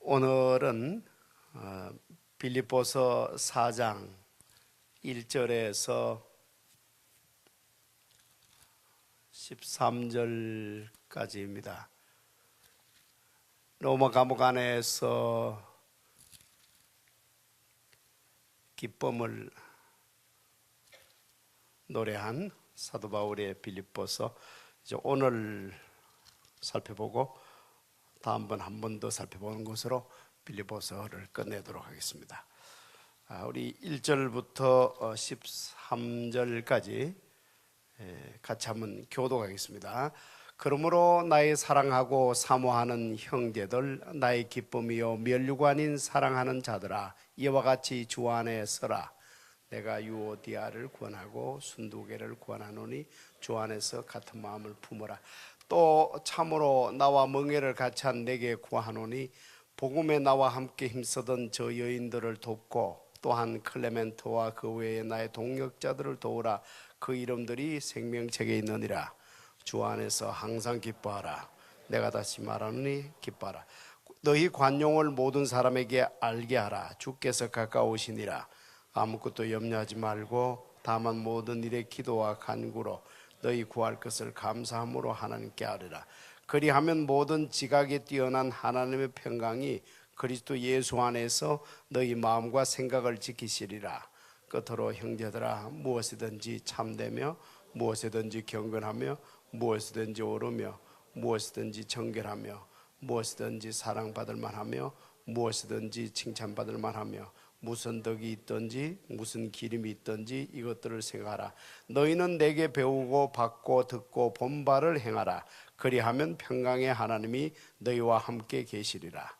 오늘은 빌립보서 4장 1절에서 13절까지입니다. 로마 감옥 안에서 기쁨을 노래한 사도 바울의 빌립보서, 이제 오늘 살펴보고 다음번 한 번 더 살펴보는 것으로 빌립보서를 끝내도록 하겠습니다. 우리 1절부터 13절까지 같이 한번 교독하겠습니다. 그러므로 나의 사랑하고 사모하는 형제들, 나의 기쁨이요 면류가 아닌 사랑하는 자들아, 이와 같이 주 안에 서라. 내가 유오디아를 구원하고 순두개를 구원하노니 주 안에서 같은 마음을 품어라. 또 참으로 나와 멍에를 같이 한 내게 구하노니 복음에 나와 함께 힘쓰던 저 여인들을 돕고 또한 클레멘토와 그 외에 나의 동역자들을 도우라. 그 이름들이 생명책에 있느니라. 주 안에서 항상 기뻐하라. 내가 다시 말하노니 기뻐하라. 너희 관용을 모든 사람에게 알게 하라. 주께서 가까우시니라. 아무것도 염려하지 말고 다만 모든 일에 기도와 간구로 너희 구할 것을 감사함으로 하나님께 아뢰라. 그리하면 모든 지각에 뛰어난 하나님의 평강이 그리스도 예수 안에서 너희 마음과 생각을 지키시리라. 끝으로 형제들아, 무엇이든지 참되며 무엇이든지 경건하며 무엇이든지 옳으며 무엇이든지 정결하며 무엇이든지 사랑받을 만하며 무엇이든지 칭찬받을 만하며 무슨 덕이 있든지 무슨 기림이 있든지 이것들을 생각하라. 너희는 내게 배우고 받고 듣고 본 바를 행하라. 그리하면 평강의 하나님이 너희와 함께 계시리라.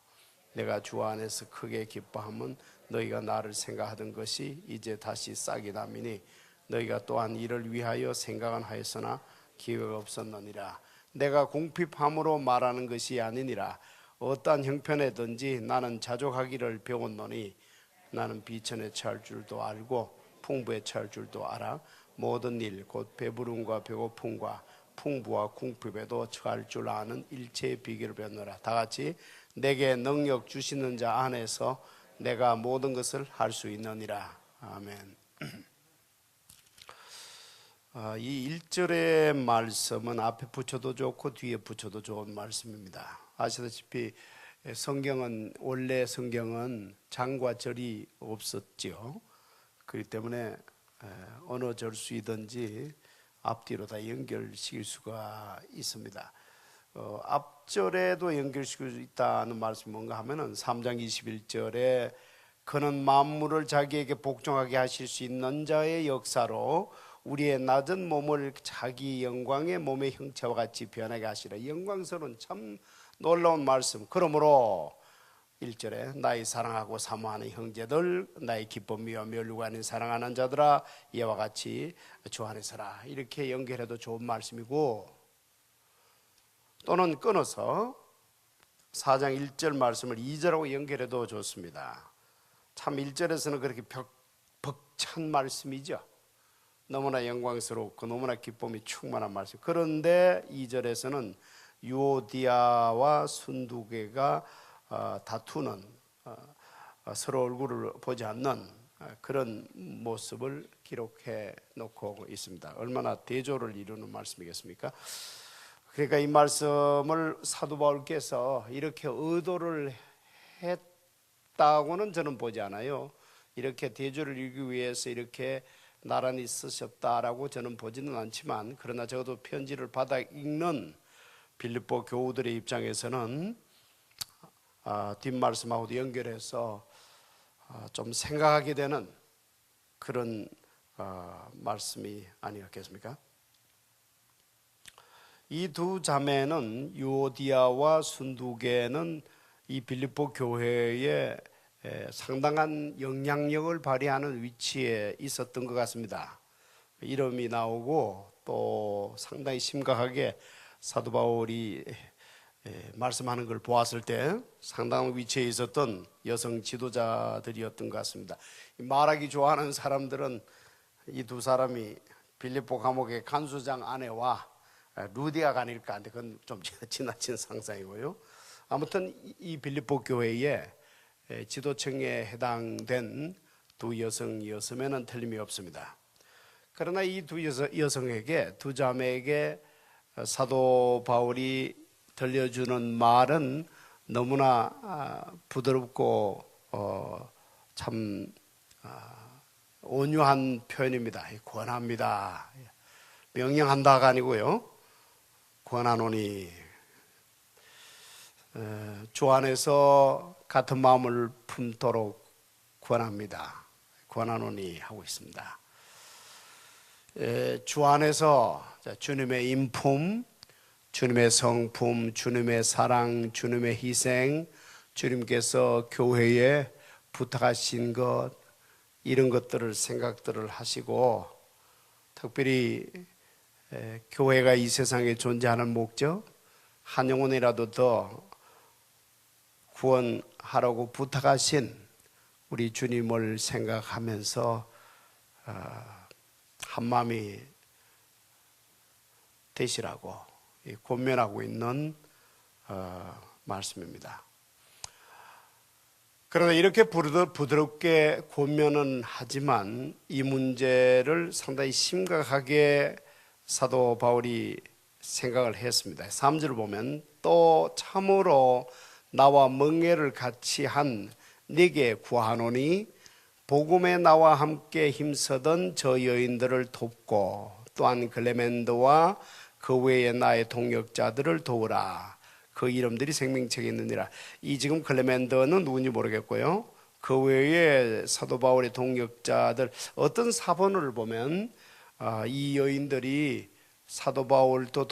내가 주 안에서 크게 기뻐함은 너희가 나를 생각하던 것이 이제 다시 싹이 나미니 너희가 또한 이를 위하여 생각은 하였으나 기회가 없었느니라. 내가 궁핍함으로 말하는 것이 아니니라. 어떠한 형편에든지 나는 자족하기를 배웠노니 나는 비천에 처할 줄도 알고 풍부에 처할 줄도 알아. 모든 일 곧 배부름과 배고픔과 풍부와 궁핍에도 처할 줄 아는 일체의 비결을 배우노라. 다 같이 내게 능력 주시는 자 안에서 내가 모든 것을 할 수 있느니라. 아멘. 이 1절의 말씀은 앞에 붙여도 좋고 뒤에 붙여도 좋은 말씀입니다. 아시다시피 원래 성경은 장과 절이 없었죠. 그렇기 때문에 어느 절수이든지 앞뒤로 다 연결시킬 수가 있습니다. 앞절에도 연결시킬 수 있다는 말씀이 뭔가 하면은 3장 21절에 그는 만물을 자기에게 복종하게 하실 수 있는 자의 역사로 우리의 낮은 몸을 자기 영광의 몸의 형체와 같이 변하게 하시라. 영광스러운 참 놀라운 말씀. 그러므로 1절에 나의 사랑하고 사모하는 형제들, 나의 기쁨이요 면류가 아닌 사랑하는 자들아, 이와 같이 주 안에 서라. 이렇게 연결해도 좋은 말씀이고, 또는 끊어서 4장 1절 말씀을 2절하고 연결해도 좋습니다. 참 1절에서는 그렇게 벅찬 말씀이죠. 너무나 영광스럽고 너무나 기쁨이 충만한 말씀. 그런데 2절에서는 유오디아와 순두개가 다투는, 서로 얼굴을 보지 않는 그런 모습을 기록해 놓고 있습니다. 얼마나 대조를 이루는 말씀이겠습니까? 그러니까 이 말씀을 사도 바울께서 이렇게 의도를 했다고는 저는 보지 않아요. 이렇게 대조를 이루기 위해서 이렇게 나란히 쓰셨다라고 저는 보지는 않지만, 그러나 적어도 편지를 받아 읽는 빌립보 교우들의 입장에서는 뒷말씀하고도 연결해서 좀 생각하게 되는 그런 말씀이 아니었겠습니까? 이 두 자매는 유오디아와 순두개는 이 빌립보 교회에 상당한 영향력을 발휘하는 위치에 있었던 것 같습니다. 이름이 나오고 또 상당히 심각하게 사도 바울이 말씀하는 걸 보았을 때 상당한 위치에 있었던 여성 지도자들이었던 것 같습니다. 말하기 좋아하는 사람들은 이 두 사람이 빌립보 감옥의 간수장 아내와 루디아가 아닐까 하는데 그건 좀 지나친 상상이고요. 아무튼 이 빌립보 교회에 지도층에 해당된 두 여성이었으면 틀림이 없습니다. 그러나 이 두 여성에게, 두 자매에게 사도 바울이 들려주는 말은 너무나 부드럽고 참 온유한 표현입니다. 권합니다. 명령한다가 아니고요. 권하노니 주 안에서 같은 마음을 품도록 권합니다. 권하노니 하고 있습니다. 주 안에서 주님의 인품, 주님의 성품, 주님의 사랑, 주님의 희생, 주님께서 교회에 부탁하신 것, 이런 것들을 생각들을 하시고, 특별히 교회가 이 세상에 존재하는 목적, 한 영혼이라도 더 구원하라고 부탁하신 우리 주님을 생각하면서 한마음이 되시라고 권면하고 있는 말씀입니다. 그러나 이렇게 부드럽게 권면은 하지만 이 문제를 상당히 심각하게 사도 바울이 생각을 했습니다. 3절을 보면 또 참으로 나와 멍에를 같이 한 네게 구하노니 복음에 나와 함께 힘쓰던 저 여인들을 돕고 또한 글레멘더와 그 외에 나의 동역자들을 도우라. 그 이름들이 생명책에 있느니라. 이 지금 글레멘더는 누군지 모르겠고요. 그 외에 사도 바울의 동역자들 어떤 사본을 보면 이 여인들이 사도 바울도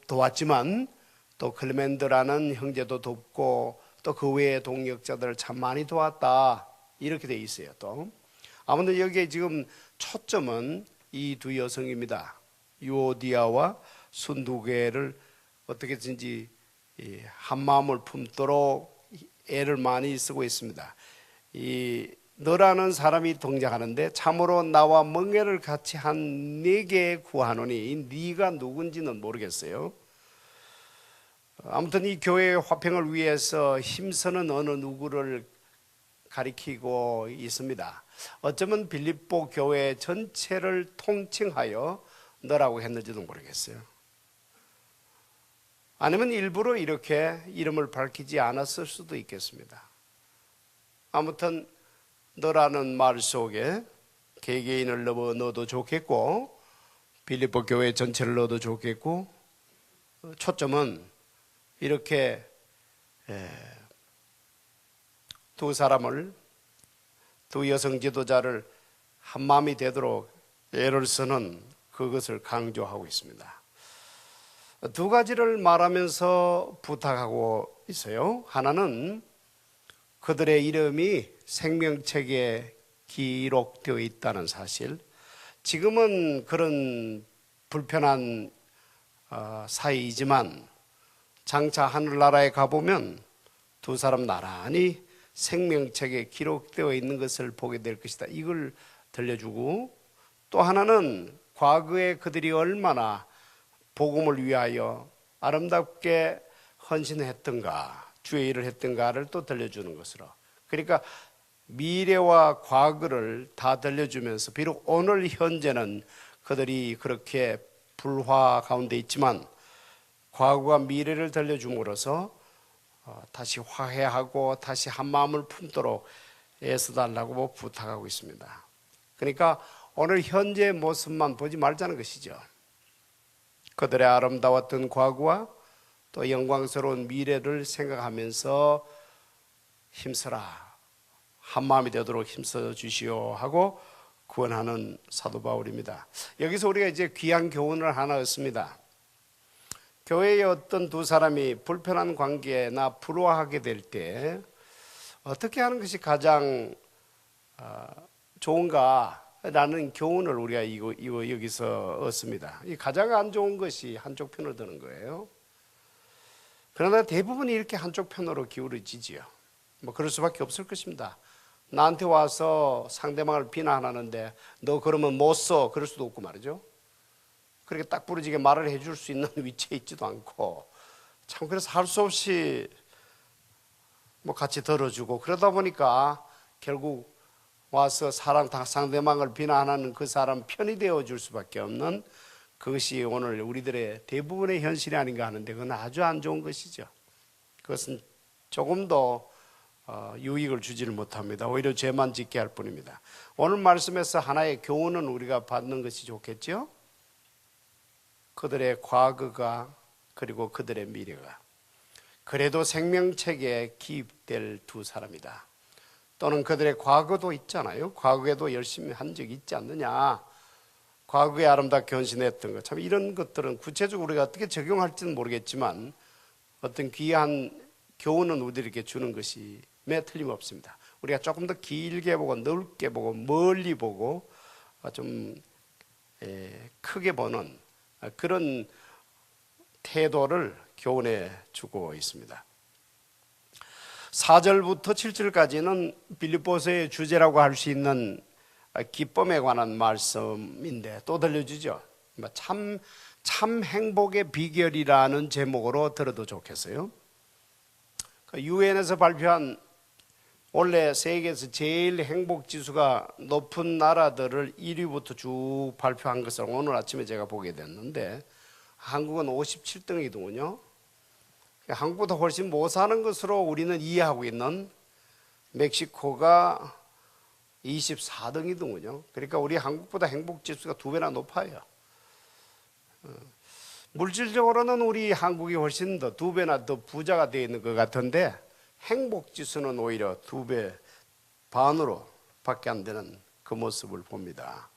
도왔지만 또 클레멘더라는 형제도 돕고 또 그 외의 동역자들을 참 많이 도왔다. 이렇게 돼 있어요. 또 아무튼 여기에 지금 초점은 이 두 여성입니다. 유오디아와 순두개를 어떻게든지 한 마음을 품도록 애를 많이 쓰고 있습니다. 이 너라는 사람이 동작하는데 참으로 나와 멍에를 같이 한 네게 구하노니, 이 네가 누군지는 모르겠어요. 아무튼 이 교회의 화평을 위해서 힘쓰는 어느 누구를 가리키고 있습니다. 어쩌면 빌립보 교회 전체를 통칭하여 너라고 했는지도 모르겠어요. 아니면 일부러 이렇게 이름을 밝히지 않았을 수도 있겠습니다. 아무튼 너라는 말 속에 개개인을 넣어도 좋겠고 빌립보 교회 전체를 넣어도 좋겠고, 초점은 이렇게 두 사람을, 두 여성 지도자를 한 마음이 되도록 애를 쓰는 그것을 강조하고 있습니다. 두 가지를 말하면서 부탁하고 있어요. 하나는 그들의 이름이 생명책에 기록되어 있다는 사실. 지금은 그런 불편한 사이이지만 장차 하늘나라에 가보면 두 사람 나란히 생명책에 기록되어 있는 것을 보게 될 것이다. 이걸 들려주고, 또 하나는 과거에 그들이 얼마나 복음을 위하여 아름답게 헌신했던가, 주의 일을 했던가를 또 들려주는 것으로. 그러니까 미래와 과거를 다 들려주면서 비록 오늘 현재는 그들이 그렇게 불화 가운데 있지만 과거와 미래를 들려줌으로써 다시 화해하고 다시 한 마음을 품도록 애써달라고 부탁하고 있습니다. 그러니까 오늘 현재의 모습만 보지 말자는 것이죠. 그들의 아름다웠던 과거와 또 영광스러운 미래를 생각하면서 힘써라, 한 마음이 되도록 힘써 주시오 하고 구원하는 사도 바울입니다. 여기서 우리가 이제 귀한 교훈을 하나 얻습니다. 교회의 어떤 두 사람이 불편한 관계나 불화하게 될 때 어떻게 하는 것이 가장 좋은가라는 교훈을 우리가 여기서 얻습니다. 이 가장 안 좋은 것이 한쪽 편을 드는 거예요. 그러나 대부분이 이렇게 한쪽 편으로 기울어지지요. 뭐 그럴 수밖에 없을 것입니다. 나한테 와서 상대방을 비난하는데 너 그러면 못 써, 그럴 수도 없고 말이죠. 그렇게 딱 부러지게 말을 해줄 수 있는 위치에 있지도 않고 참 그래서 할 수 없이 뭐 같이 들어주고 그러다 보니까 결국 와서 상대방을 비난하는 그 사람 편이 되어 줄 수밖에 없는 그것이 오늘 우리들의 대부분의 현실이 아닌가 하는데 그건 아주 안 좋은 것이죠. 그것은 조금 더 유익을 주지를 못합니다. 오히려 죄만 짓게 할 뿐입니다. 오늘 말씀에서 하나의 교훈은 우리가 받는 것이 좋겠죠. 그들의 과거가 그리고 그들의 미래가 그래도 생명책에 기입될 두 사람이다. 또는 그들의 과거도 있잖아요. 과거에도 열심히 한 적이 있지 않느냐. 과거에 아름답게 헌신했던 것. 참 이런 것들은 구체적으로 우리가 어떻게 적용할지는 모르겠지만 어떤 귀한 교훈은 우리에게 주는 것이 매 틀림없습니다. 우리가 조금 더 길게 보고 넓게 보고 멀리 보고 좀 크게 보는 그런 태도를 교훈해 주고 있습니다. 4절부터 7절까지는 빌립보서의 주제라고 할 수 있는 기쁨에 관한 말씀인데 또 들려주죠. 참 행복의 비결이라는 제목으로 들어도 좋겠어요. 유엔에서 발표한 원래 세계에서 제일 행복 지수가 높은 나라들을 1위부터 쭉 발표한 것을 오늘 아침에 제가 보게 됐는데 한국은 57등이더군요. 한국보다 훨씬 못 사는 것으로 우리는 이해하고 있는 멕시코가 24등이더군요. 그러니까 우리 한국보다 행복 지수가 2배나 높아요. 물질적으로는 우리 한국이 훨씬 더 2배나 더 부자가 되어 있는 것 같은데 행복 지수는 오히려 2배 반으로 밖에 안 되는 그 모습을 봅니다.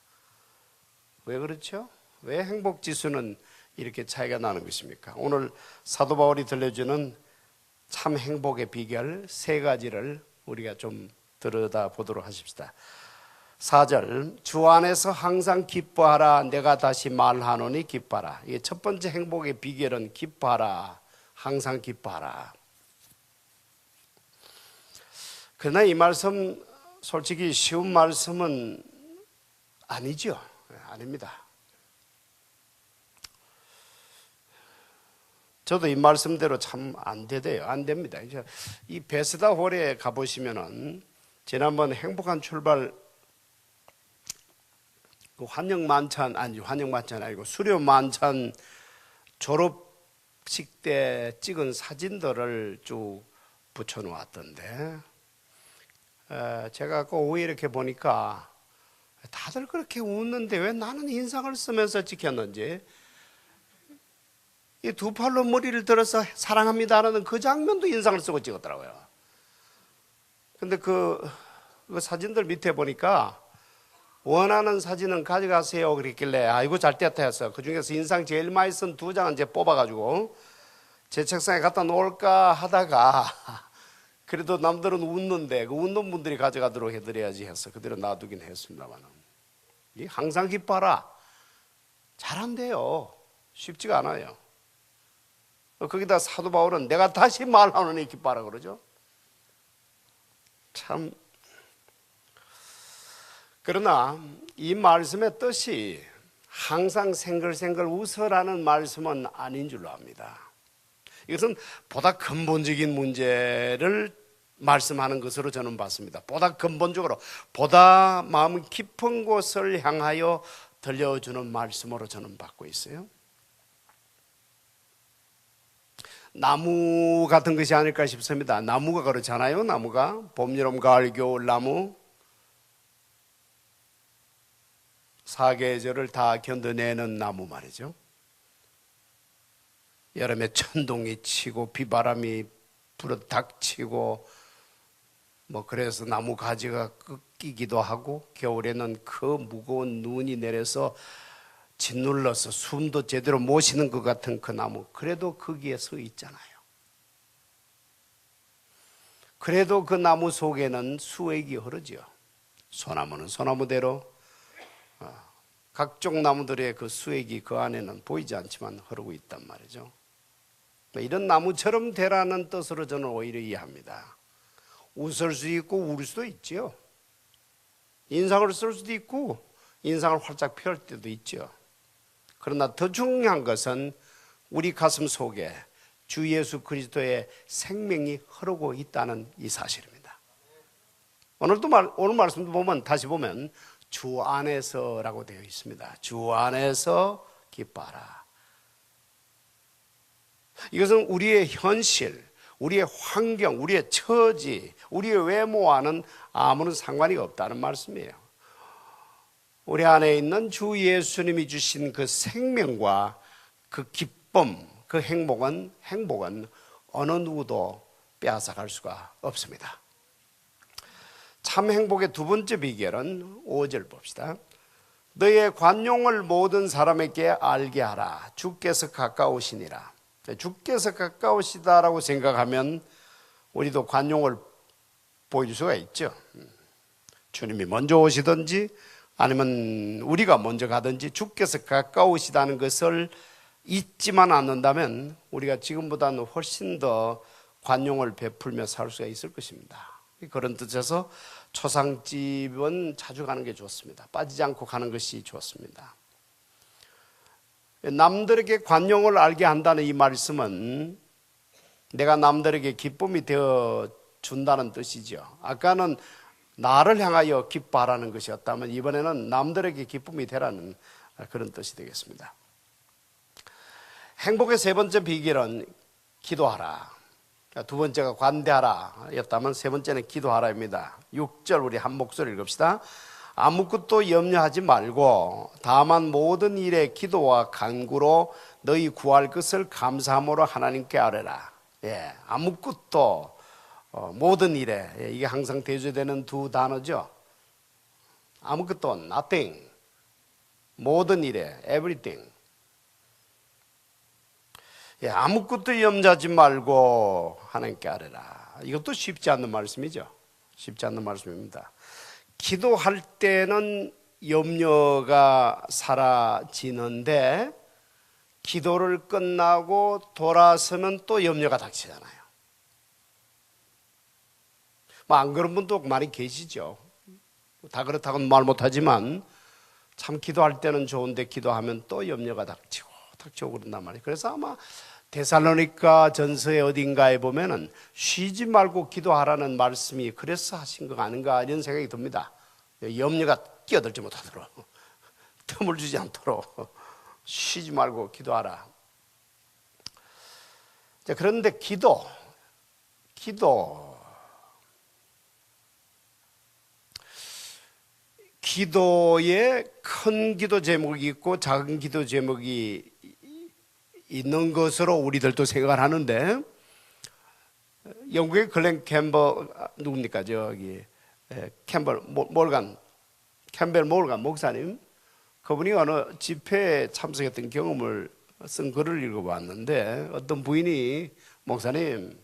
왜 그렇죠? 왜 행복 지수는 이렇게 차이가 나는 것입니까? 오늘 사도 바울이 들려주는 참 행복의 비결 3가지를 우리가 좀 들여다보도록 하십시다. 4절 주 안에서 항상 기뻐하라 내가 다시 말하노니 기뻐하라. 이게 첫 번째 행복의 비결은 기뻐하라. 항상 기뻐하라. 그러나 이 말씀 솔직히 쉬운 말씀은 아니죠. 아닙니다. 저도 이 말씀대로 참 안 되대요. 안 됩니다. 이 베스다 홀에 가보시면은 지난번 행복한 출발 그 환영 만찬 아니고 수료 만찬 졸업식 때 찍은 사진들을 쭉 붙여 놓았던데 제가 그 오후에 이렇게 보니까 다들 그렇게 웃는데 왜 나는 인상을 쓰면서 찍혔는지 이 2팔로 머리를 들어서 사랑합니다라는 그 장면도 인상을 쓰고 찍었더라고요. 근데 그 사진들 밑에 보니까 원하는 사진은 가져가세요 그랬길래 아이고 잘 됐다 해서 그 중에서 인상 제일 많이 쓴 2장은 이제 뽑아가지고 제 책상에 갖다 놓을까 하다가 그래도 남들은 웃는데 그 웃는 분들이 가져가도록 해드려야지 해서 그대로 놔두긴 했습니다만 항상 기뻐하라. 잘한대요. 쉽지가 않아요. 거기다 사도 바울은 내가 다시 말하노니 기뻐하라 그러죠. 참 그러나 이 말씀의 뜻이 항상 생글생글 웃어라는 말씀은 아닌 줄로 압니다. 이것은 보다 근본적인 문제를 말씀하는 것으로 저는 봤습니다. 보다 근본적으로 보다 마음 깊은 곳을 향하여 들려주는 말씀으로 저는 받고 있어요. 나무 같은 것이 아닐까 싶습니다. 나무가 그렇잖아요. 나무가 봄, 여름, 가을, 겨울 나무 4계절을 다 견뎌내는 나무 말이죠. 여름에 천둥이 치고 비바람이 불어 닥치고 뭐 그래서 나무 가지가 꺾이기도 하고 겨울에는 그 무거운 눈이 내려서 짓눌러서 숨도 제대로 못 쉬는 것 같은 그 나무 그래도 거기에 서 있잖아요. 그래도 그 나무 속에는 수액이 흐르죠. 소나무는 소나무대로 각종 나무들의 그 수액이 그 안에는 보이지 않지만 흐르고 있단 말이죠. 이런 나무처럼 되라는 뜻으로 저는 오히려 이해합니다. 웃을 수 있고 울 수도 있죠. 인상을 쓸 수도 있고 인상을 활짝 펼 때도 있죠. 그러나 더 중요한 것은 우리 가슴 속에 주 예수 그리스도의 생명이 흐르고 있다는 이 사실입니다. 오늘 말씀도 보면 다시 보면 주 안에서라고 되어 있습니다. 주 안에서 기뻐하라. 이것은 우리의 현실, 우리의 환경, 우리의 처지, 우리의 외모와는 아무런 상관이 없다는 말씀이에요. 우리 안에 있는 주 예수님이 주신 그 생명과 그 기쁨, 그 행복은 어느 누구도 빼앗아갈 수가 없습니다. 참 행복의 두 번째 비결은 5절 봅시다. 너의 관용을 모든 사람에게 알게 하라. 주께서 가까우시니라. 주께서 가까우시다라고 생각하면 우리도 관용을 보여줄 수가 있죠. 주님이 먼저 오시든지 아니면 우리가 먼저 가든지 주께서 가까우시다는 것을 잊지만 않는다면 우리가 지금보다는 훨씬 더 관용을 베풀며 살 수가 있을 것입니다. 그런 뜻에서 초상집은 자주 가는 게 좋습니다. 빠지지 않고 가는 것이 좋습니다. 남들에게 관용을 알게 한다는 이 말씀은 내가 남들에게 기쁨이 되어 준다는 뜻이죠. 아까는 나를 향하여 기뻐하라는 것이었다면 이번에는 남들에게 기쁨이 되라는 그런 뜻이 되겠습니다. 행복의 세 번째 비결은 기도하라. 두 번째가 관대하라 였다면 세 번째는 기도하라입니다. 6절 우리 한 목소리 읽읍시다. 아무것도 염려하지 말고 다만 모든 일에 기도와 간구로 너희 구할 것을 감사함으로 하나님께 아뢰라. 아무것도 모든 일에 이게 항상 대조되는 두 단어죠. 아무것도 nothing, 모든 일에 everything. 아무것도 염려하지 말고 하나님께 아뢰라. 이것도 쉽지 않는 말씀이죠. 쉽지 않는 말씀입니다. 기도할 때는 염려가 사라지는데 기도를 끝나고 돌아서면 또 염려가 닥치잖아요. 안 그런 분도 많이 계시죠. 다 그렇다고는 말 못하지만 참 기도할 때는 좋은데 기도하면 또 염려가 닥치고 그런단 말이에요. 그래서 아마 데살로니가 전서의 어딘가에 보면은 쉬지 말고 기도하라는 말씀이 그래서 하신 거 아닌가 이런 생각이 듭니다. 염려가 끼어들지 못하도록 틈을 주지 않도록 쉬지 말고 기도하라. 그런데 기도에 큰 기도 제목이 있고 작은 기도 제목이 있는 것으로 우리들도 생각을 하는데 영국의 글렌 캠버 누굽니까? 캠벨 몰간 목사님, 그분이 어느 집회에 참석했던 경험을 쓴 글을 읽어봤는데 어떤 부인이 목사님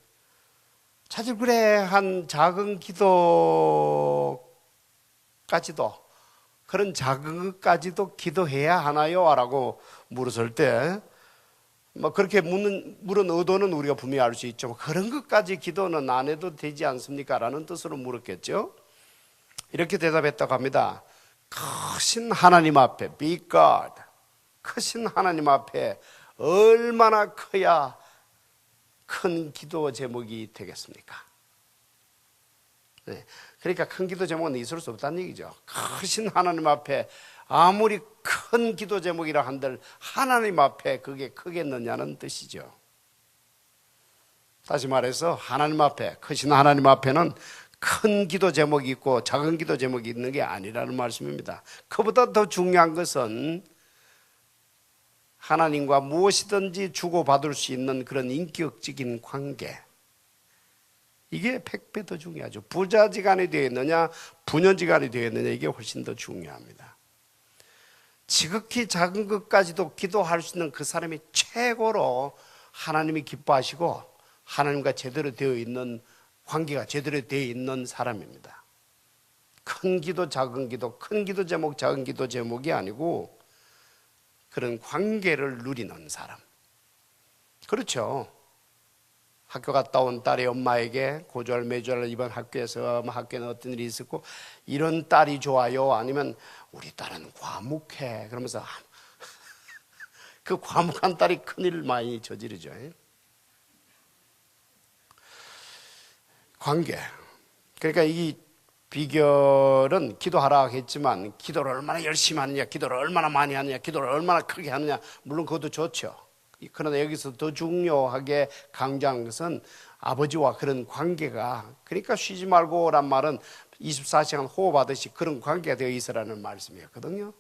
사실 그래 한 작은 기도까지도 그런 작은 것까지도 기도해야 하나요? 라고 물었을 때 그렇게 물은 의도는 우리가 분명히 알 수 있죠. 그런 것까지 기도는 안 해도 되지 않습니까? 라는 뜻으로 물었겠죠. 이렇게 대답했다고 합니다. 크신 하나님 앞에 Big God, 크신 하나님 앞에 얼마나 커야 큰 기도 제목이 되겠습니까? 그러니까 큰 기도 제목은 있을 수 없다는 얘기죠. 크신 하나님 앞에 아무리 큰 기도 제목이라 한들 하나님 앞에 그게 크겠느냐는 뜻이죠. 다시 말해서 하나님 앞에, 크신 하나님 앞에는 큰 기도 제목이 있고 작은 기도 제목이 있는 게 아니라는 말씀입니다. 그보다 더 중요한 것은 하나님과 무엇이든지 주고받을 수 있는 그런 인격적인 관계, 이게 100배 더 중요하죠. 부자지간이 되었느냐 부녀지간이 되었느냐 이게 훨씬 더 중요합니다. 지극히 작은 것까지도 기도할 수 있는 그 사람이 최고로 하나님이 기뻐하시고 하나님과 제대로 되어 있는 관계가 제대로 되어 있는 사람입니다. 큰 기도 작은 기도, 큰 기도 제목 작은 기도 제목이 아니고 그런 관계를 누리는 사람. 그렇죠. 학교 갔다 온 딸의 엄마에게 고졸매졸 이번 학교에서 학교에는 어떤 일이 있었고 이런 딸이 좋아요, 아니면 우리 딸은 과묵해 그러면서 그 과묵한 딸이 큰일 많이 저지르죠. 관계. 그러니까 이 비결은 기도하라 했지만 기도를 얼마나 열심히 하느냐, 기도를 얼마나 많이 하느냐, 기도를 얼마나 크게 하느냐, 물론 그것도 좋죠. 그러나 여기서 더 중요하게 강조한 것은 아버지와 그런 관계가, 그러니까 쉬지 말고란 말은 24시간 호흡하듯이 그런 관계가 되어 있으라는 말씀이었거든요.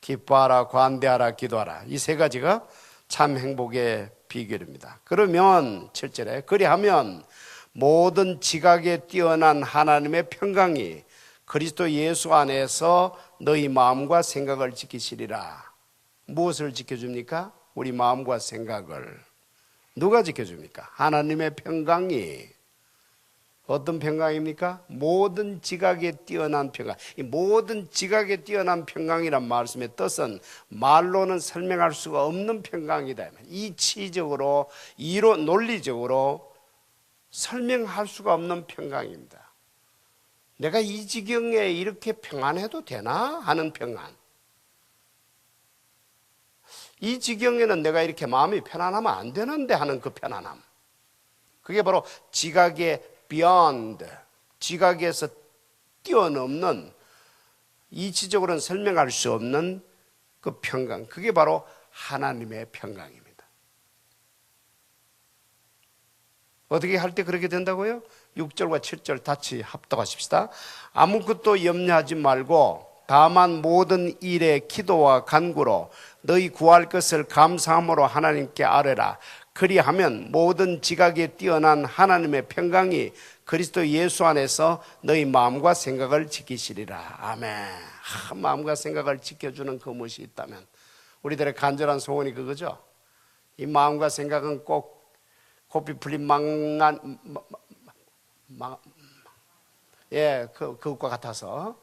기뻐하라, 관대하라, 기도하라, 이 세 가지가 참 행복의 비결입니다. 그러면 7절에 그리하면 모든 지각에 뛰어난 하나님의 평강이 그리스도 예수 안에서 너희 마음과 생각을 지키시리라. 무엇을 지켜줍니까? 우리 마음과 생각을. 누가 지켜줍니까? 하나님의 평강이. 어떤 평강입니까? 모든 지각에 뛰어난 평강. 이 모든 지각에 뛰어난 평강이란 말씀의 뜻은 말로는 설명할 수가 없는 평강이다. 이치적으로, 논리적으로 설명할 수가 없는 평강입니다. 내가 이 지경에 이렇게 평안해도 되나 하는 평안. 이 지경에는 내가 이렇게 마음이 편안하면 안 되는데 하는 그 편안함. 그게 바로 지각의 beyond, 지각에서 뛰어넘는, 이치적으로는 설명할 수 없는 그 평강. 그게 바로 하나님의 평강입니다. 어떻게 할 때 그렇게 된다고요? 6절과 7절 같이 합독하십시다. 아무것도 염려하지 말고 다만 모든 일에 기도와 간구로 너희 구할 것을 감사함으로 하나님께 아뢰라. 그리하면 모든 지각에 뛰어난 하나님의 평강이 그리스도 예수 안에서 너희 마음과 생각을 지키시리라. 아멘. 마음과 생각을 지켜주는 그것이 있다면 우리들의 간절한 소원이 그거죠. 이 마음과 생각은 꼭 고삐 풀린 그것과 같아서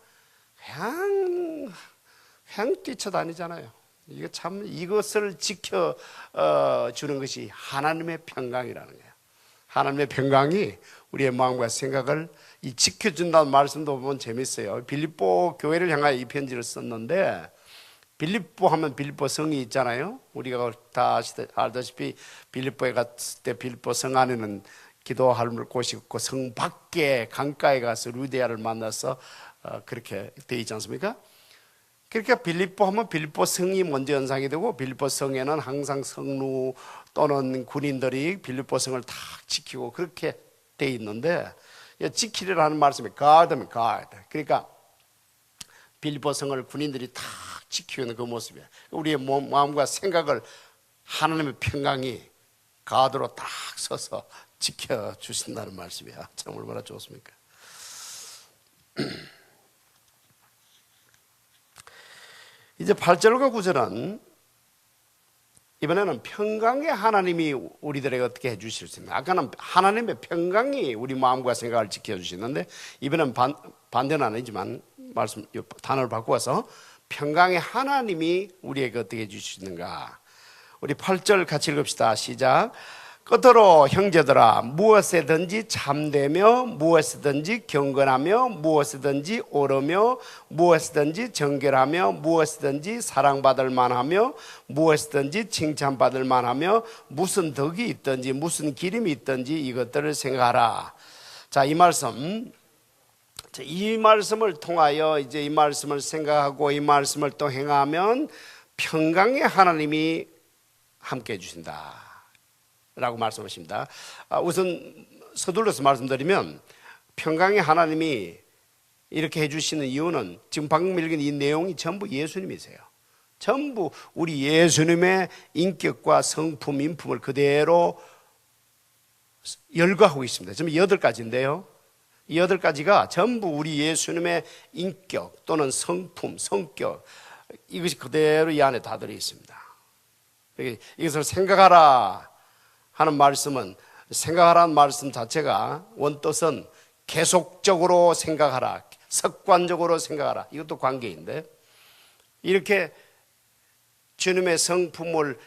그냥 뛰쳐다니잖아요. 이거 참, 이것을 지켜 주는 것이 하나님의 평강이라는 거예요. 하나님의 평강이 우리의 마음과 생각을 지켜준다는 말씀도 보면 재밌어요. 빌립보 교회를 향하여 이 편지를 썼는데, 빌립보 하면 빌립보 성이 있잖아요. 우리가 다 알다시피 빌립보에 갔을 때 빌립보 성 안에는 기도할 곳이 있고 성 밖에 강가에 가서 루디아를 만나서 그렇게 돼 있지 않습니까? 그러니까 빌립보 하면 빌립보 성이 먼저 연상이 되고, 빌립보 성에는 항상 성루 또는 군인들이 빌립보 성을 다 지키고 그렇게 돼 있는데, 지키리라는 말씀이 guard면 guard. 그러니까 빌립보 성을 군인들이 다 지키는 그 모습이에요. 우리의 마음과 생각을 하나님의 평강이 가드로 딱 서서 지켜주신다는 말씀이야. 참 얼마나 좋습니까? 이제 8절과 9절은 이번에는 평강의 하나님이 우리들에게 어떻게 해주실 수 있나. 아까는 하나님의 평강이 우리 마음과 생각을 지켜주시는데, 이번엔 반대는 아니지만 말씀 단어를 바꾸어서 평강의 하나님이 우리에게 어떻게 해주시는가. 우리 8절 같이 읽읍시다. 시작. 끝으로 형제들아, 무엇에든지 참되며 무엇에든지 경건하며 무엇에든지 옳으며 무엇에든지 정결하며 무엇에든지 사랑받을 만하며 무엇에든지 칭찬받을 만하며 무슨 덕이 있든지 무슨 기림이 있든지 이것들을 생각하라. 자, 이 말씀을 통하여 이제 이 말씀을 생각하고 이 말씀을 또 행하면 평강의 하나님이 함께 해주신다 라고 말씀하십니다. 우선 서둘러서 말씀드리면, 평강의 하나님이 이렇게 해주시는 이유는 지금 방금 읽은 이 내용이 전부 예수님이세요. 전부 우리 예수님의 인격과 성품, 인품을 그대로 열거하고 있습니다. 지금 8가지인데요 이 8가지가 전부 우리 예수님의 인격 또는 성품, 성격, 이것이 그대로 이 안에 다 들어있습니다. 이것을 생각하라 하는 말씀은, 생각하라는 말씀 자체가 원뜻은 계속적으로 생각하라, 습관적으로 생각하라, 이것도 관계인데, 이렇게 주님의 성품을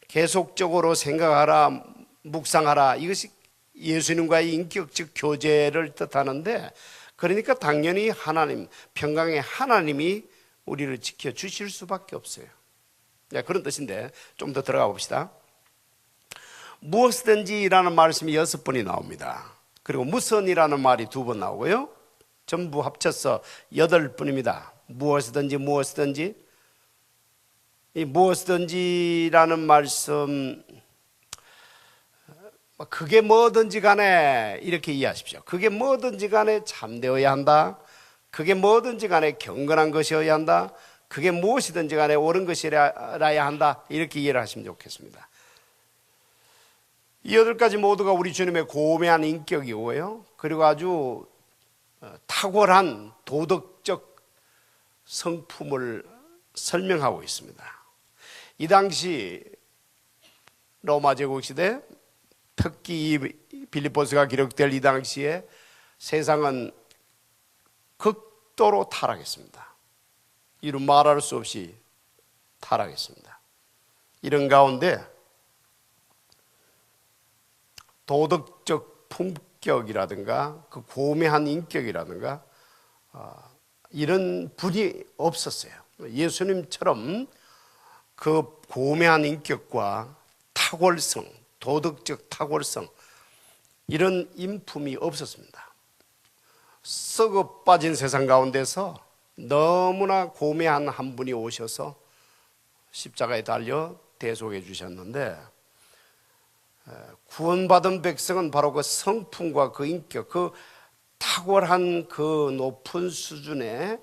계속적으로 생각하라, 묵상하라, 이것이 예수님과의 인격적 교제를 뜻하는데, 그러니까 당연히 하나님, 평강의 하나님이 우리를 지켜주실 수밖에 없어요. 그런 뜻인데 좀 더 들어가 봅시다. 무엇이든지라는 말씀이 6번이 나옵니다. 그리고 무선이라는 말이 2번 나오고요. 전부 합쳐서 8분입니다. 무엇이든지 무엇이든지. 이 무엇이든지라는 말씀, 그게 뭐든지 간에 이렇게 이해하십시오. 그게 뭐든지 간에 참되어야 한다. 그게 뭐든지 간에 경건한 것이어야 한다. 그게 무엇이든지 간에 옳은 것이라야 한다. 이렇게 이해를 하시면 좋겠습니다. 이 8가지 모두가 우리 주님의 고매한 인격이고요. 그리고 아주 탁월한 도덕적 성품을 설명하고 있습니다. 이 당시 로마 제국 시대, 특히 이 빌립보서가 기록될 이 당시에 세상은 극도로 타락했습니다. 이루 말할 수 없이 타락했습니다. 이런 가운데 도덕적 품격이라든가 그 고매한 인격이라든가 이런 분이 없었어요. 예수님처럼 그 고매한 인격과 탁월성, 도덕적 탁월성, 이런 인품이 없었습니다. 썩어 빠진 세상 가운데서 너무나 고매한 한 분이 오셔서 십자가에 달려 대속해 주셨는데, 구원받은 백성은 바로 그 성품과 그 인격, 그 탁월한 그 높은 수준의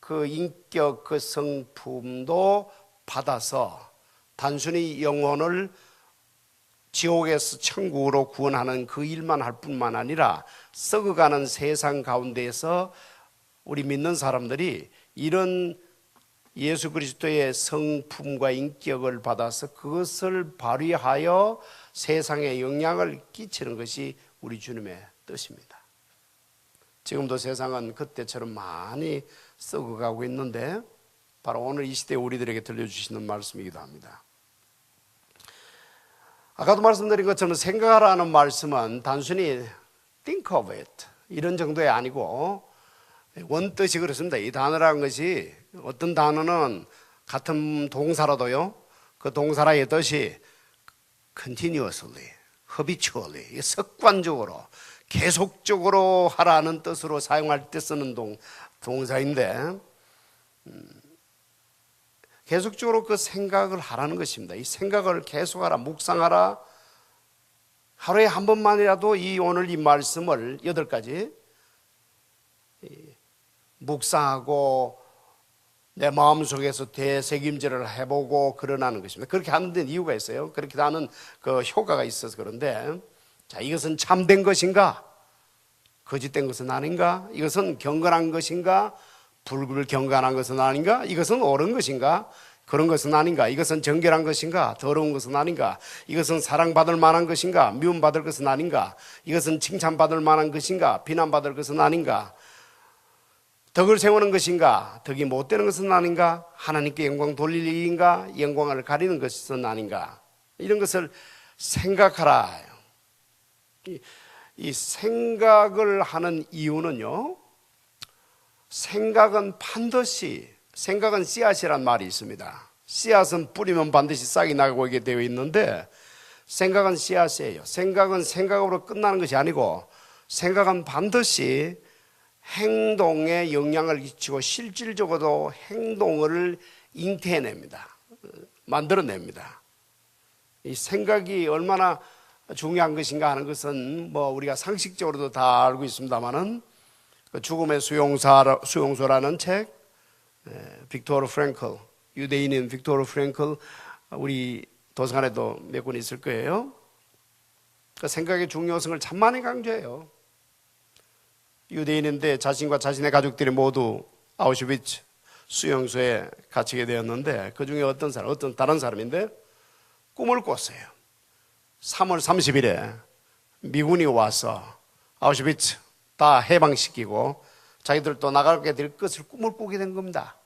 그 인격, 그 성품도 받아서 단순히 영혼을 지옥에서 천국으로 구원하는 그 일만 할 뿐만 아니라 썩어가는 세상 가운데에서 우리 믿는 사람들이 이런 예수 그리스도의 성품과 인격을 받아서 그것을 발휘하여 세상에 영향을 끼치는 것이 우리 주님의 뜻입니다. 지금도 세상은 그때처럼 많이 썩어가고 있는데 바로 오늘 이 시대에 우리들에게 들려주시는 말씀이기도 합니다. 아까도 말씀드린 것처럼 생각하라는 말씀은 단순히 think of it 이런 정도의 아니고 원뜻이 그렇습니다. 이 단어라는 것이 어떤 단어는 같은 동사라도요, 그 동사의 뜻이 continuously, habitually, 습관적으로, 계속적으로 하라는 뜻으로 사용할 때 쓰는 동사인데, 계속적으로 그 생각을 하라는 것입니다. 이 생각을 계속하라, 묵상하라. 하루에 한 번만이라도 오늘 이 말씀을 8가지 묵상하고 내 마음속에서 되새김질을 해보고 그러라는 것입니다. 그렇게 하는 데는 이유가 있어요. 그렇게 하는 그 효과가 있어서 그런데, 자, 이것은 참된 것인가? 거짓된 것은 아닌가? 이것은 경건한 것인가? 불경건한 것은 아닌가? 이것은 옳은 것인가? 그런 것은 아닌가? 이것은 정결한 것인가? 더러운 것은 아닌가? 이것은 사랑받을 만한 것인가? 미움받을 것은 아닌가? 이것은 칭찬받을 만한 것인가? 비난받을 것은 아닌가? 덕을 세우는 것인가? 덕이 못되는 것은 아닌가? 하나님께 영광 돌릴 일인가? 영광을 가리는 것은 아닌가? 이런 것을 생각하라. 이 생각을 하는 이유는요, 생각은 씨앗이란 말이 있습니다. 씨앗은 뿌리면 반드시 싹이 나고 있게 되어 있는데, 생각은 씨앗이에요. 생각은 생각으로 끝나는 것이 아니고, 생각은 반드시 행동에 영향을 끼치고 실질적으로 행동을 잉태해냅니다. 만들어냅니다. 이 생각이 얼마나 중요한 것인가 하는 것은 뭐 우리가 상식적으로도 다 알고 있습니다만은, 죽음의 수용소라는 책, 빅토르 프랭클, 유대인인 빅토르 프랭클, 우리 도서관에도 몇 권 있을 거예요. 그 생각의 중요성을 참 많이 강조해요. 유대인인데 자신과 자신의 가족들이 모두 아우슈비츠 수용소에 갇히게 되었는데, 그 중에 어떤 다른 사람인데 꿈을 꿨어요. 3월 30일에 미군이 와서 아우슈비츠 다 해방시키고 자기들도 나가게 될 것을 꿈을 꾸게 된 겁니다.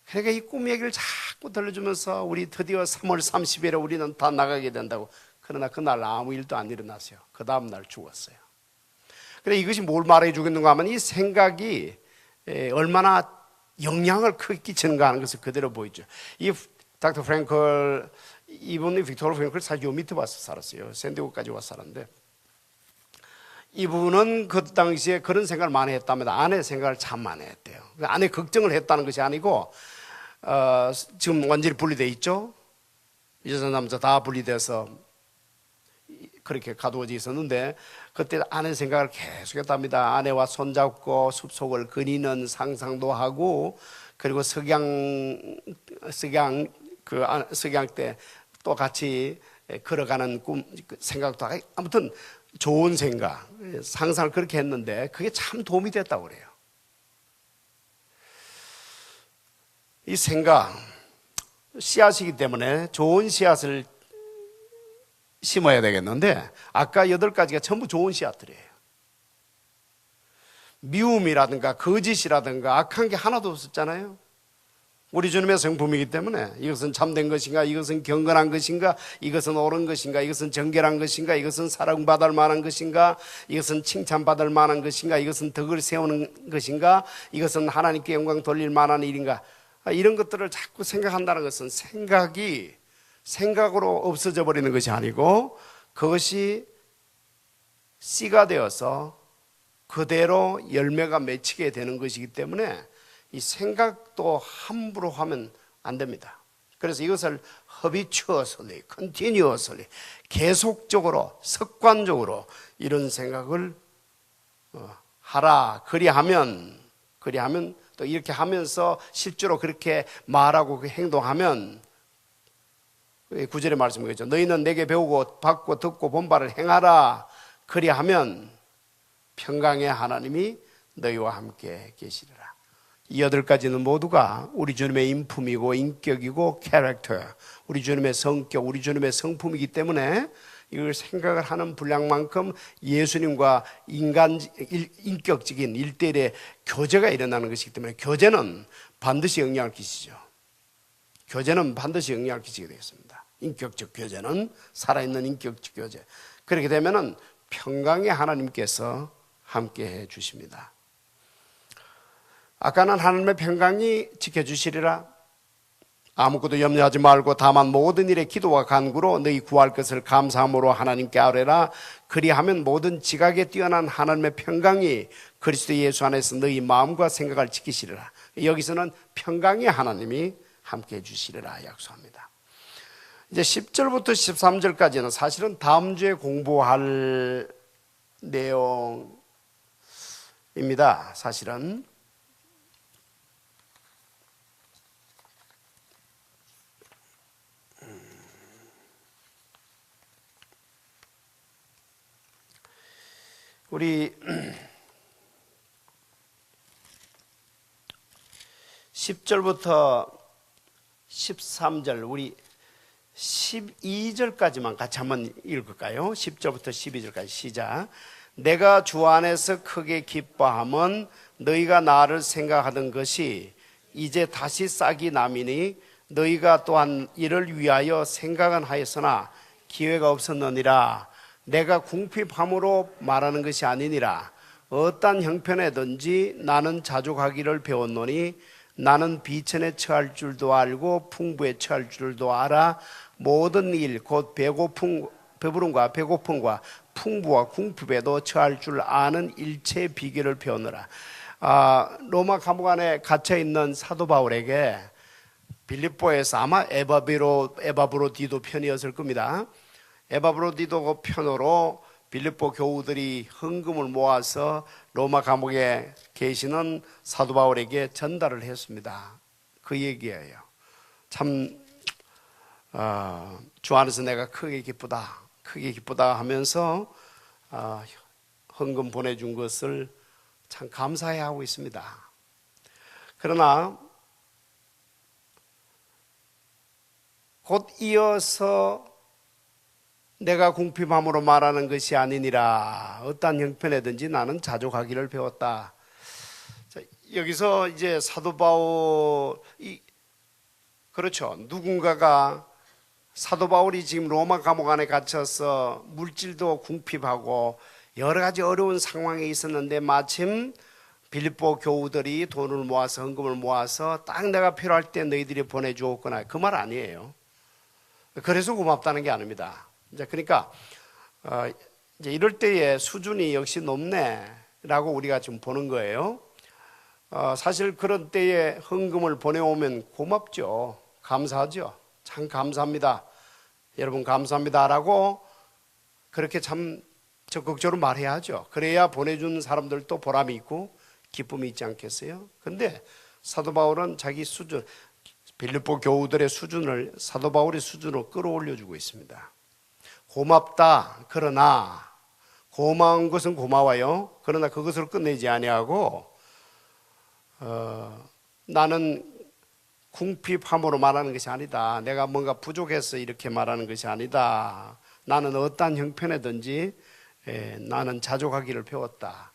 그러니까 이 꿈 얘기를 자꾸 들려주면서 우리 드디어 3월 30일에 우리는 다 나가게 된다고. 그러나 그날 아무 일도 안 일어났어요. 그 다음 날 죽었어요. 그래, 이것이 뭘 말해 주겠는가 하면 이 생각이 얼마나 영향을 크게 끼치는가 하는 것을 그대로 보이죠. 이 닥터 프랭클, 이분이 빅토르 프랭클 사실 요 밑에 와서 살았어요. 샌디에고까지 와서 살았는데, 이분은 그 당시에 그런 생각을 많이 했답니다. 아내 생각을 참 많이 했대요. 아내 걱정을 했다는 것이 아니고 지금 완전히 분리되어 있죠. 여자 남자 다 분리돼서 그렇게 가두어져 있었는데 그때 아내 생각을 계속했답니다. 아내와 손잡고 숲속을 거니는 상상도 하고, 그리고 석양 때 또 같이 걸어가는 생각도 하고, 아무튼 좋은 생각, 상상을 그렇게 했는데 그게 참 도움이 됐다고 그래요. 이 생각, 씨앗이기 때문에 좋은 씨앗을 심어야 되겠는데, 아까 8가지가 전부 좋은 씨앗들이에요. 미움이라든가 거짓이라든가 악한 게 하나도 없었잖아요. 우리 주님의 성품이기 때문에 이것은 참된 것인가, 이것은 경건한 것인가, 이것은 옳은 것인가, 이것은 정결한 것인가, 이것은 사랑받을 만한 것인가, 이것은 칭찬받을 만한 것인가, 이것은 덕을 세우는 것인가, 이것은 하나님께 영광 돌릴 만한 일인가, 이런 것들을 자꾸 생각한다는 것은 생각이 생각으로 없어져 버리는 것이 아니고 그것이 씨가 되어서 그대로 열매가 맺히게 되는 것이기 때문에 이 생각도 함부로 하면 안 됩니다. 그래서 이것을 habitually, continuously, 계속적으로, 습관적으로 이런 생각을 하라. 그리하면 또 이렇게 하면서 실제로 그렇게 말하고 행동하면, 9절의 말씀이겠죠. 너희는 내게 배우고 받고 듣고 본 바를 행하라. 그리하면 평강의 하나님이 너희와 함께 계시리라. 이 8가지는 모두가 우리 주님의 인품이고 인격이고 캐릭터, 우리 주님의 성격, 우리 주님의 성품이기 때문에 이걸 생각을 하는 분량만큼 예수님과 인격적인 1:1의 교제가 일어나는 것이기 때문에 교제는 반드시 영향을 끼치죠. 교제는 반드시 영향을 끼치게 되겠습니다. 인격적 교제는, 살아있는 인격적 교제. 그렇게 되면은 평강의 하나님께서 함께 해 주십니다. 아까는 하나님의 평강이 지켜주시리라. 아무것도 염려하지 말고 다만 모든 일에 기도와 간구로 너희 구할 것을 감사함으로 하나님께 아뢰라. 그리하면 모든 지각에 뛰어난 하나님의 평강이 그리스도 예수 안에서 너희 마음과 생각을 지키시리라. 여기서는 평강의 하나님이 함께 해 주시리라 약속합니다. 이제 10절부터 13절까지는 사실은 다음 주에 공부할 내용입니다. 사실은 우리 10절부터 13절, 우리 12절까지만 같이 한번 읽을까요? 10절부터 12절까지 시작. 내가 주 안에서 크게 기뻐함은 너희가 나를 생각하던 것이 이제 다시 싹이 나미니 너희가 또한 이를 위하여 생각은 하였으나 기회가 없었느니라. 내가 궁핍함으로 말하는 것이 아니니라. 어떤 형편에든지 나는 자족하기를 배웠노니 나는 비천에 처할 줄도 알고 풍부에 처할 줄도 알아. 모든 일 곧 배부름과 배고픔과 풍부와 궁핍에도 처할 줄 아는 일체의 비결을 배우느라. 로마 감옥 안에 갇혀 있는 사도 바울에게 빌립보에서 아마 에바브로디도 편이었을 겁니다. 에바브로디도 편으로 빌립보 교우들이 헌금을 모아서 로마 감옥에 계시는 사도 바울에게 전달을 했습니다. 그 얘기예요. 참 주 안에서 내가 크게 기쁘다 하면서 헌금 보내준 것을 참 감사해하고 있습니다. 그러나 곧 이어서 내가 궁핍함으로 말하는 것이 아니니라. 어떠한 형편에든지 나는 자족하기를 배웠다. 자, 여기서 이제 사도 바울이, 그렇죠, 누군가가 사도 바울이 지금 로마 감옥 안에 갇혀서 물질도 궁핍하고 여러 가지 어려운 상황에 있었는데 마침 빌립보 교우들이 돈을 모아서 헌금을 모아서 딱 내가 필요할 때 너희들이 보내주었구나, 그 말 아니에요. 그래서 고맙다는 게 아닙니다. 이제 그러니까 이제 이럴 때의 수준이 역시 높네라고 우리가 좀 보는 거예요. 사실 그런 때에 헌금을 보내오면 고맙죠. 감사하죠. 참 감사합니다. 여러분 감사합니다라고 그렇게 참 적극적으로 말해야 하죠. 그래야 보내준 사람들도 보람이 있고 기쁨이 있지 않겠어요? 근데 사도 바울은 자기 수준, 빌립보 교우들의 수준을 사도 바울의 수준으로 끌어올려주고 있습니다. 고맙다. 그러나 고마운 것은 고마워요. 그러나 그것을 끝내지 아니하고 나는 궁핍함으로 말하는 것이 아니다. 내가 뭔가 부족해서 이렇게 말하는 것이 아니다. 나는 어떠한 형편이든지 나는 자족하기를 배웠다.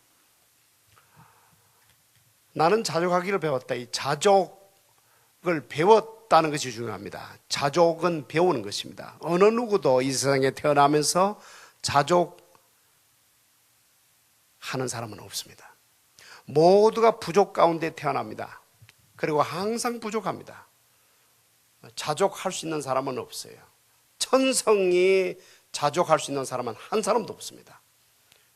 나는 자족하기를 배웠다. 이 자족을 배웠다는 것이 중요합니다. 자족은 배우는 것입니다. 어느 누구도 이 세상에 태어나면서 자족하는 사람은 없습니다. 모두가 부족 가운데 태어납니다. 그리고 항상 부족합니다. 자족할 수 있는 사람은 없어요. 천성이 자족할 수 있는 사람은 한 사람도 없습니다.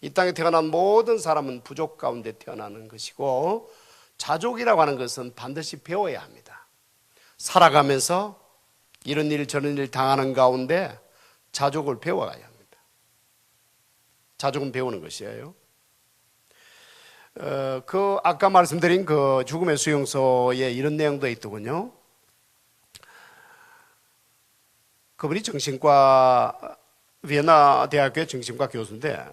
이 땅에 태어난 모든 사람은 부족 가운데 태어나는 것이고 자족이라고 하는 것은 반드시 배워야 합니다. 살아가면서 이런 일 저런 일 당하는 가운데 자족을 배워가야 합니다. 자족은 배우는 것이에요. 아까 말씀드린 그 죽음의 수용소에 이런 내용도 있더군요. 그분이 정신과 비엔나 대학교의 정신과 교수인데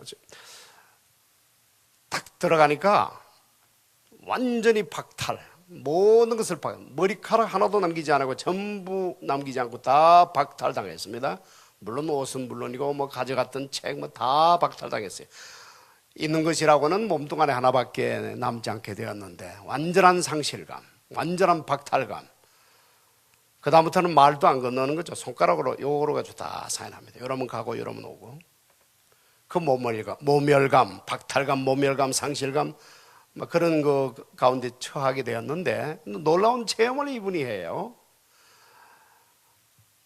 딱 들어가니까 완전히 박탈, 모든 것을 머리카락 하나도 남기지 않고 전부 남기지 않고 다 박탈당했습니다. 물론 옷은 물론이고 뭐 가져갔던 책 뭐 다 박탈당했어요. 있는 것이라고는 몸뚱아리 하나밖에 남지 않게 되었는데 완전한 상실감, 완전한 박탈감. 그 다음부터는 말도 안 건너는 거죠. 손가락으로 요거로 가지고 다 사인합니다. 요러면 가고 요러면 오고. 그 모멸감, 박탈감, 모멸감, 상실감 그런 거 가운데 처하게 되었는데 놀라운 체험을 이분이 해요.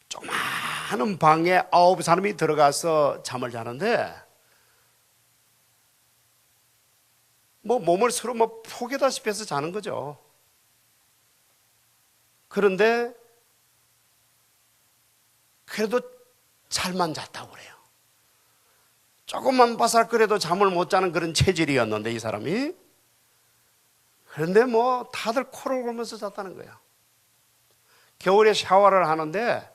조그마한 방에 9사람이 들어가서 잠을 자는데 몸을 서로 포개다시피 해서 자는 거죠. 그런데 그래도 잘만 잤다고 그래요. 조금만 바삭거려도 잠을 못 자는 그런 체질이었는데 이 사람이. 그런데 다들 코를 골면서 잤다는 거예요. 겨울에 샤워를 하는데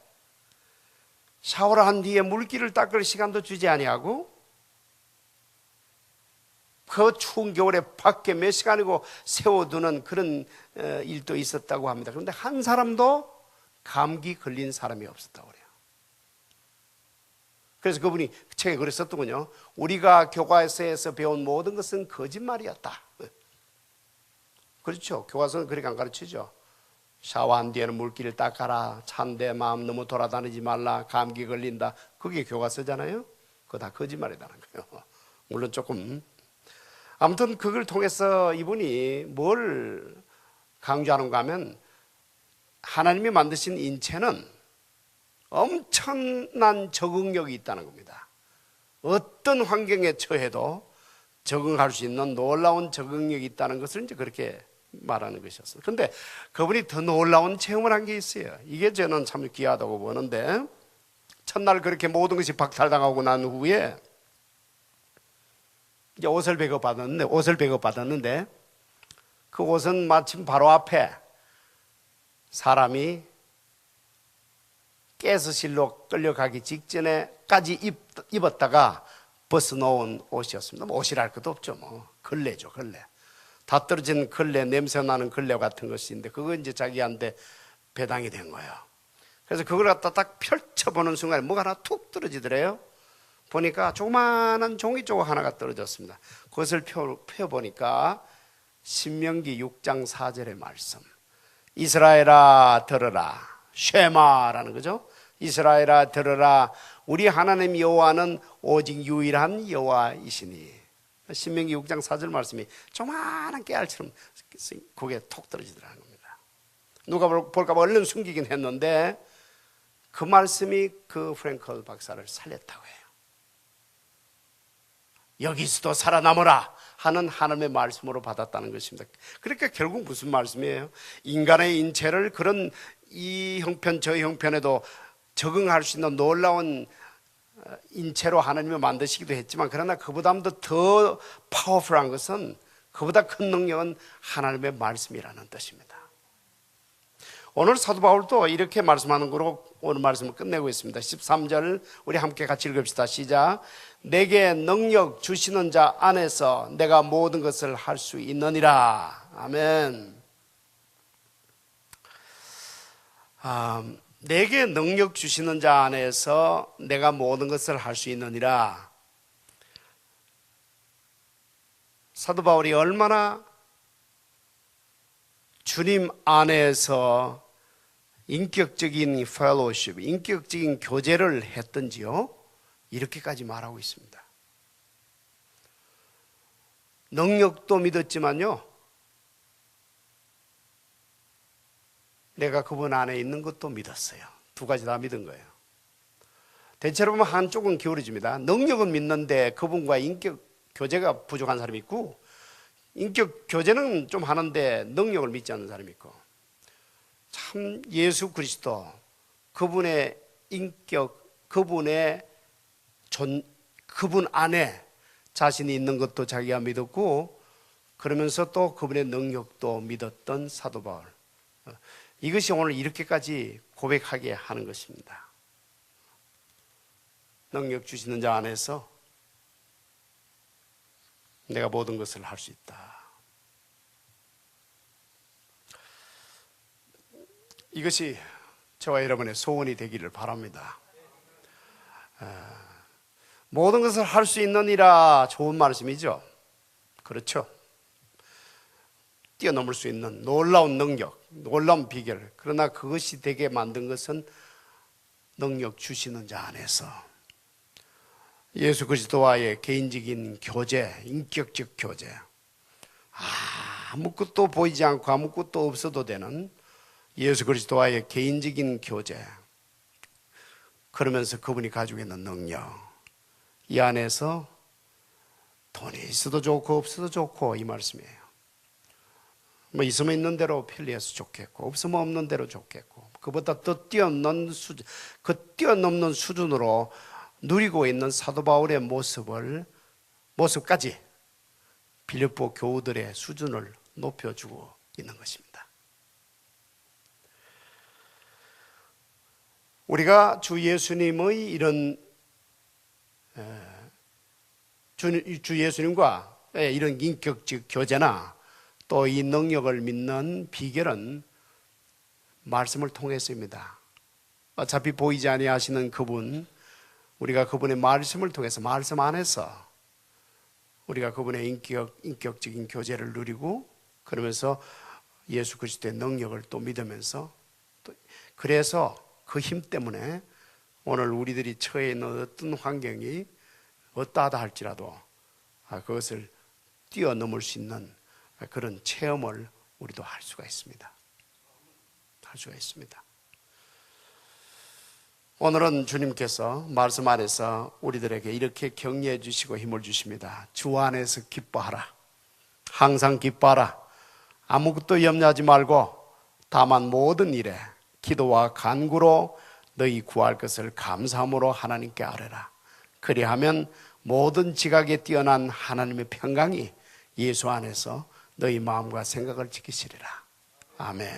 샤워를 한 뒤에 물기를 닦을 시간도 주지 아니하고 그 추운 겨울에 밖에 몇 시간이고 세워두는 그런 일도 있었다고 합니다. 그런데 한 사람도 감기 걸린 사람이 없었다고 그래요. 그래서 그분이 책에 글을 썼더군요. 우리가 교과서에서 배운 모든 것은 거짓말이었다. 그렇죠. 교과서는 그렇게 안 가르치죠. 샤워한 뒤에는 물기를 닦아라. 찬데 마음 너무 돌아다니지 말라. 감기 걸린다. 그게 교과서잖아요. 그거 다 거짓말이라는 거예요. 물론 조금. 아무튼 그걸 통해서 이분이 뭘 강조하는가 하면 하나님이 만드신 인체는 엄청난 적응력이 있다는 겁니다. 어떤 환경에 처해도 적응할 수 있는 놀라운 적응력이 있다는 것을 이제 그렇게 말하는 것이었어요. 그런데 그분이 더 놀라운 체험을 한 게 있어요. 이게 저는 참 귀하다고 보는데 첫날 그렇게 모든 것이 박탈당하고 난 후에 이제 옷을 배급받았는데 그 옷은 마침 바로 앞에 사람이 가스실로 끌려가기 직전에까지 입었다가 벗어놓은 옷이었습니다. 옷이랄 것도 없죠. 걸레죠, 걸레. 다 떨어진 걸레, 냄새나는 걸레 같은 것인데 그거 이제 자기한테 배당이 된 거예요. 그래서 그걸 갖다 딱 펼쳐보는 순간에 뭐가 하나 툭 떨어지더래요. 보니까 조그마한 종이 조각 하나가 떨어졌습니다. 그것을 펴보니까 신명기 6장 4절의 말씀. 이스라엘아 들으라. 쉐마라는 거죠. 이스라엘아 들으라. 우리 하나님 여호와는 오직 유일한 여호와이시니. 신명기 6장 4절 말씀이 조그마한 깨알처럼 고개 톡 떨어지더라는 겁니다. 누가 볼까 봐 얼른 숨기긴 했는데 그 말씀이 그 프랭클 박사를 살렸다고 해요. 여기서도 살아남으라 하는 하나님의 말씀으로 받았다는 것입니다. 그러니까 결국 무슨 말씀이에요? 인간의 인체를 그런 이 형편 저 형편에도 적응할 수 있는 놀라운 인체로 하나님이 만드시기도 했지만, 그러나 그보다도 더 파워풀한 것은, 그보다 큰 능력은 하나님의 말씀이라는 뜻입니다. 오늘 사도 바울도 이렇게 말씀하는 거로 오늘 말씀을 끝내고 있습니다. 13절 우리 함께 같이 읽읍시다. 시작. 내게 능력 주시는 자 안에서 내가 모든 것을 할 수 있느니라. 아멘. 내게 능력 주시는 자 안에서 내가 모든 것을 할 수 있느니라. 사도 바울이 얼마나 주님 안에서 인격적인 펠로우십, 인격적인 교제를 했던지요, 이렇게까지 말하고 있습니다. 능력도 믿었지만요, 내가 그분 안에 있는 것도 믿었어요. 두 가지 다 믿은 거예요. 대체로 보면 한쪽은 기울어집니다. 능력은 믿는데 그분과 인격 교제가 부족한 사람이 있고, 인격 교제는 좀 하는데 능력을 믿지 않는 사람이 있고, 참 예수 그리스도 그분의 인격, 그분 안에 자신이 있는 것도 자기가 믿었고, 그러면서 또 그분의 능력도 믿었던 사도 바울. 이것이 오늘 이렇게까지 고백하게 하는 것입니다. 능력 주시는 자 안에서 내가 모든 것을 할 수 있다. 이것이 저와 여러분의 소원이 되기를 바랍니다. 모든 것을 할 수 있느니라, 좋은 말씀이죠. 그렇죠. 뛰어넘을 수 있는 놀라운 능력, 놀라운 비결. 그러나 그것이 되게 만든 것은 능력 주시는 자 안에서 예수 그리스도와의 개인적인 교제, 인격적 교제, 아무것도 보이지 않고 아무것도 없어도 되는 예수 그리스도와의 개인적인 교제, 그러면서 그분이 가지고 있는 능력, 이 안에서 돈이 있어도 좋고 없어도 좋고, 이 말씀이에요. 뭐 있으면 있는 대로 편리해서 좋겠고, 없으면 없는 대로 좋겠고, 그보다 더 뛰어넘는 수준, 그 뛰어넘는 수준으로 누리고 있는 사도 바울의 모습까지 빌립보 교우들의 수준을 높여주고 있는 것입니다. 우리가 주 예수님의 이런 주 예수님과 이런 인격적 교제나 또 이 능력을 믿는 비결은 말씀을 통해서입니다. 어차피 보이지 아니하시는 그분, 우리가 그분의 말씀을 통해서, 말씀 안에서 우리가 그분의 인격적인 교제를 누리고, 그러면서 예수 그리스도의 능력을 또 믿으면서, 또 그래서 그 힘 때문에 오늘 우리들이 처해 있는 어떤 환경이 어떠하다 할지라도 그것을 뛰어넘을 수 있는 그런 체험을 우리도 할 수가 있습니다. 할 수가 있습니다. 오늘은 주님께서 말씀 안에서 우리들에게 이렇게 격려해 주시고 힘을 주십니다. 주 안에서 기뻐하라. 항상 기뻐하라. 아무것도 염려하지 말고 다만 모든 일에 기도와 간구로 너희 구할 것을 감사함으로 하나님께 아뢰라. 그리하면 모든 지각에 뛰어난 하나님의 평강이 예수 안에서 너희 마음과 생각을 지키시리라. 아멘.